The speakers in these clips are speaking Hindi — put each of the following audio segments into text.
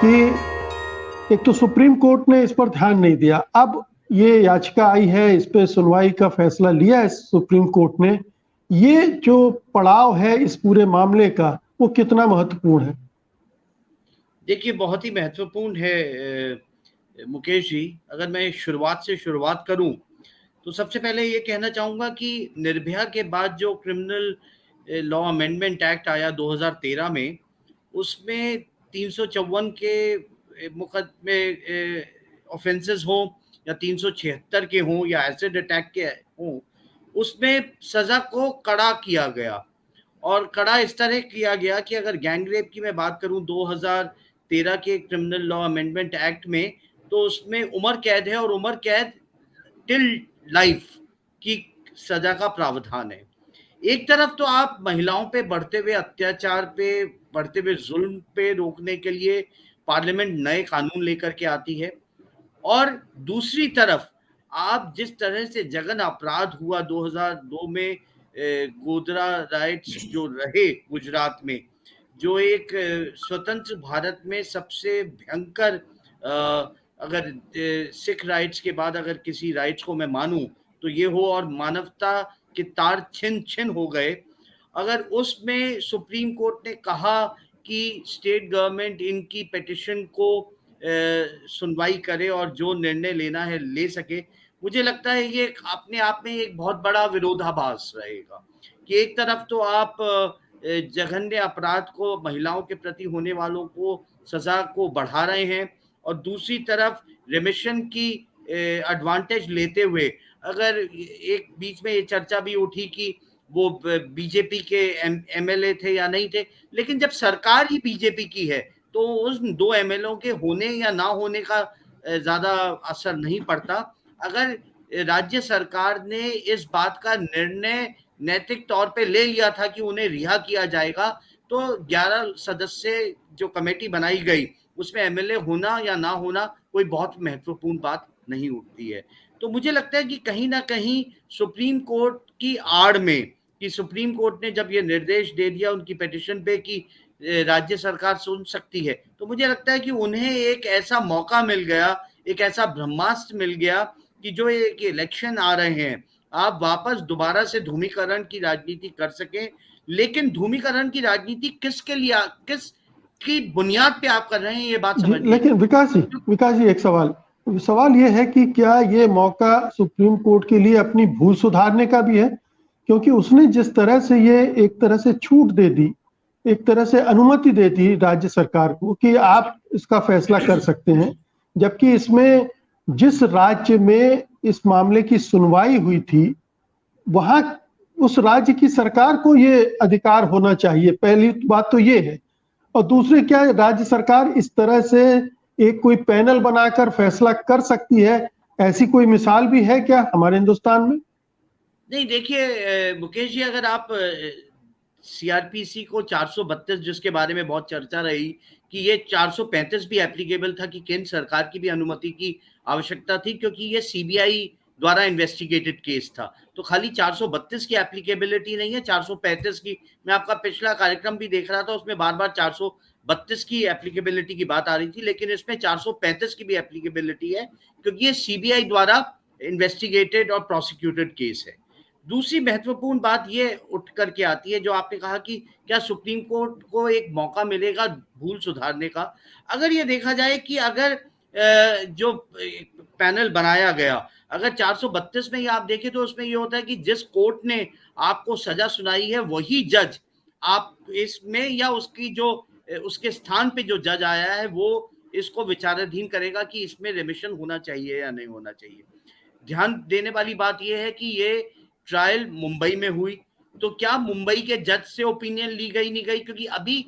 कि एक तो सुप्रीम कोर्ट ने इस पर ध्यान नहीं दिया। अब ये याचिका आई है, इस पे सुनवाई का फैसला लिया है सुप्रीम कोर्ट ने। ये जो पड़ाव है इस पूरे मामले का, वो कितना महत्वपूर्ण है? देखिए, बहुत ही महत्वपूर्ण है मुकेश जी। अगर मैं शुरुआत से शुरुआत करूं तो सबसे पहले ये कहना चाहूंगा कि निर्भया के बाद जो क्रिमिनल लॉ अमेंडमेंट एक्ट आया 2013 में, उसमें 354 के मुकदमे ऑफेंसेस हों या 376 के हों या एसिड अटैक के हों, उसमें सजा को कड़ा किया गया। और कड़ा इस तरह किया गया कि अगर गैंग रेप की मैं बात करूं 2013 के क्रिमिनल लॉ अमेंडमेंट एक्ट में, तो उसमें उम्र कैद है और उम्र कैद टिल लाइफ की सजा का प्रावधान है। एक तरफ तो आप महिलाओं पे बढ़ते हुए अत्याचार पे, बढ़ते हुए जुल्म पे रोकने के लिए पार्लियामेंट नए कानून लेकर के आती है, और दूसरी तरफ आप जिस तरह से जघन्य अपराध हुआ 2002 में, गोधरा राइट्स जो रहे गुजरात में, जो एक स्वतंत्र भारत में सबसे भयंकर, अगर सिख राइट्स के बाद अगर किसी राइट्स को मैं मानूं तो ये हो, और मानवता के तार छिन छिन हो गए। अगर उसमें सुप्रीम कोर्ट ने कहा कि स्टेट गवर्नमेंट इनकी पिटिशन को सुनवाई करे और जो निर्णय लेना है ले सके, मुझे लगता है ये अपने आप में एक बहुत बड़ा विरोधाभास रहेगा कि एक तरफ तो आप जघन्य अपराध को, महिलाओं के प्रति होने वालों को सजा को बढ़ा रहे हैं, और दूसरी तरफ रिमिशन की एडवांटेज लेते हुए, अगर एक बीच में ये चर्चा भी उठी कि वो बीजेपी के एमएलए थे या नहीं थे, लेकिन जब सरकार ही बीजेपी की है तो उस दो एमएलए के होने या ना होने का ज्यादा असर नहीं पड़ता। अगर राज्य सरकार ने इस बात का निर्णय नैतिक तौर पे ले लिया था कि उन्हें रिहा किया जाएगा, तो 11 सदस्य जो कमेटी बनाई गई, उसमें एमएलए होना या ना होना कोई बहुत महत्वपूर्ण बात नहीं उठती है। तो मुझे लगता है कि कहीं ना कहीं सुप्रीम कोर्ट की आड़ में, कि सुप्रीम कोर्ट ने जब ये निर्देश दे दिया उनकी पिटीशन पे कि राज्य सरकार सुन सकती है, तो मुझे लगता है कि उन्हें एक ऐसा मौका मिल गया, एक ऐसा ब्रह्मास्त्र मिल गया कि जो एक इलेक्शन आ रहे हैं, आप वापस दोबारा से धूमीकरण की राजनीति कर सकें। लेकिन धूमीकरण की राजनीति किसके लिए, किस की बुनियाद पे आप कर रहे हैं, ये बात जी, समझिए। लेकिन विकास जी एक सवाल ये है कि क्या ये मौका सुप्रीम कोर्ट के लिए अपनी भूल सुधारने का भी है? क्योंकि उसने जिस तरह से ये एक तरह से छूट दे दी, एक तरह से अनुमति दे दी राज्य सरकार को कि आप इसका फैसला कर सकते हैं, जबकि इसमें जिस राज्य में इस मामले की सुनवाई हुई थी, वहां उस राज्य की सरकार को ये अधिकार होना चाहिए। पहली बात तो ये है। और दूसरी क्या, राज्य सरकार इस तरह से एक कोई पैनल बनाकर फैसला कर सकती है? ऐसी कोई मिसाल भी है क्या हमारे हिंदुस्तान में? नहीं, देखिए मुकेश जी, अगर आप सीआरपीसी को 432, जिसके बारे में बहुत चर्चा रही कि ये 435 भी एप्लीकेबल था, कि केंद्र सरकार की भी अनुमति की आवश्यकता थी, क्योंकि ये सीबीआई द्वारा इन्वेस्टिगेटेड केस था। तो खाली 432 की एप्लीकेबिलिटी नहीं है, 435 की। मैं आपका पिछला कार्यक्रम भी देख रहा था, उसमें बार बार 432 की एप्लीकेबिलिटी की बात आ रही थी, लेकिन इसमें 435 की भी एप्लीकेबिलिटी है, क्योंकि ये सीबीआई द्वारा इन्वेस्टिगेटेड और प्रोसिक्यूटेड केस है। दूसरी महत्वपूर्ण बात ये उठ करके आती है, जो आपने कहा कि क्या सुप्रीम कोर्ट को एक मौका मिलेगा भूल सुधारने का। अगर ये देखा जाए कि अगर जो पैनल बनाया गया, अगर 432 में ही आप देखें तो उसमें ये होता है कि जिस कोर्ट ने आपको सजा सुनाई है वही जज आप इसमें, या उसकी जो उसके स्थान पे जो जज आया है वो इसको विचाराधीन करेगा कि इसमें रिमिशन होना चाहिए या नहीं होना चाहिए। ध्यान देने वाली बात यह है कि ये ट्रायल मुंबई में हुई, तो क्या मुंबई के जज से ओपिनियन ली गई नहीं गई? क्योंकि अभी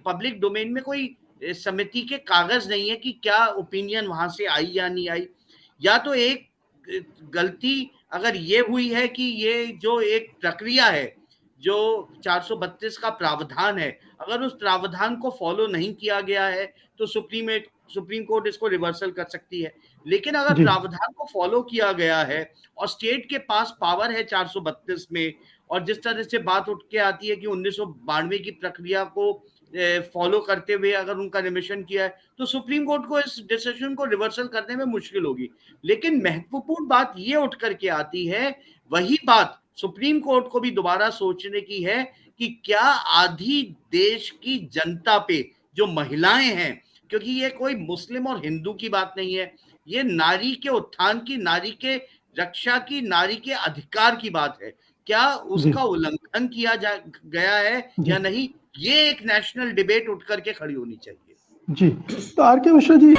पब्लिक डोमेन में कोई समिति के कागज नहीं है कि क्या ओपिनियन वहां से आई या नहीं आई। या तो एक गलती अगर ये हुई है कि ये जो एक प्रक्रिया है, जो 432 का प्रावधान है, अगर उस प्रावधान को फॉलो नहीं किया गया है तो सुप्रीम कोर्ट इसको रिवर्सल कर सकती है। लेकिन अगर जी, प्रावधान को फॉलो किया गया है और स्टेट के पास पावर है 432 में, और जिस तरह से बात उठ के आती है कि 1992 की प्रक्रिया को फॉलो करते हुए अगर उनका रिमिशन किया है तो सुप्रीम कोर्ट को इस डिसीजन को रिवर्सल करने में मुश्किल होगी। लेकिन महत्वपूर्ण बात ये उठ करके आती है, वही बात सुप्रीम कोर्ट को भी दोबारा सोचने की है कि क्या आधी देश की जनता पे जो महिलाएं हैं, क्योंकि ये कोई मुस्लिम और हिंदू की बात नहीं है, ये नारी के उत्थान की, नारी के रक्षा की, नारी के अधिकार की बात है, क्या जी उसका उल्लंघन किया गया है या जी नहीं, ये एक नेशनल डिबेट उठ करके खड़ी होनी चाहिए। जी। तो आर के मिश्रा जी